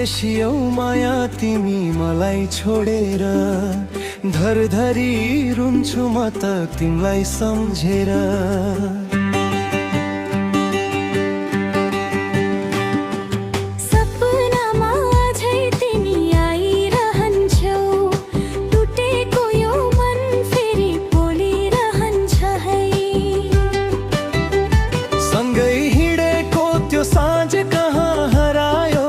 विदेशी औ माया तिमी मलाई छोडेर, धरधरी रुन्छु म त तिमीलाई सम्झेर। साँझ कहाँ हरायो,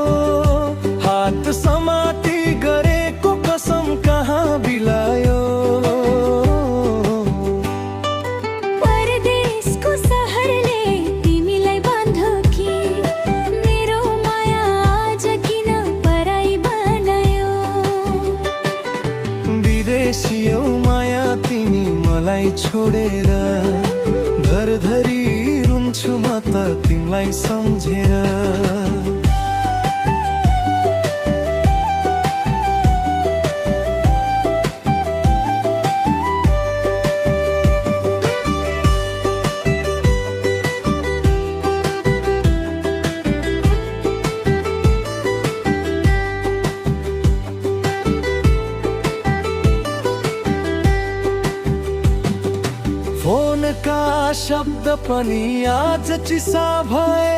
हात समाती गरेको कसम कहाँ बिलायो। परदेशको सहरले तिमीलाई बाँध्यो कि मेरो माया आज किन पराई बनायो। विदेशी औ माया तिमी मलाई छोडेर, धरधरी रुन्छु म त तिमीलाई सम्झेर। फोनका शब्द पनि आज चिसा भए,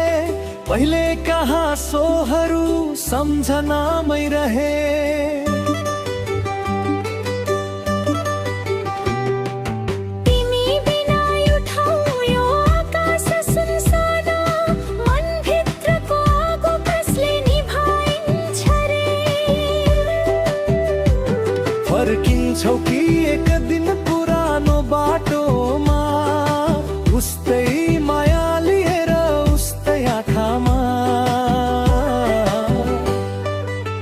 पहिले कहाँ सोहरू सम्झनामै रहे। तिमी बिना यो ठाउँ यो आकाश सुनसान, मनभित्रको आगो कसले निभाइन्छ रे। फर्किन्छौ कि एक दिन पुरानो बाटोमा, उस्तै माया लिएर उस्तै आँखामा।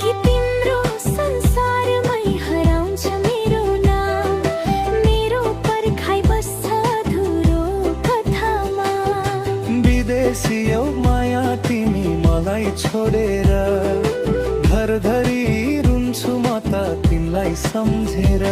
कि तिम्रो संसारमै हराउँछ मेरो नाम, मेरो पर्खाइ बस्छ अधुरो कथामा। विदेशी औ माया तिमी मलाई छोडेर, धरधरी रुन्छु म त तिमीलाई सम्झेर।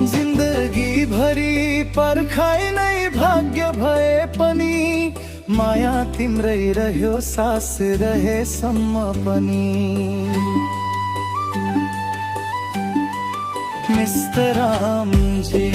जिन्दगी भरि पर्खाइ नै भाग्य भए पनि, माया तिम्रै रह्यो सास रहेसम्म पनि। मिस्टर रामजी।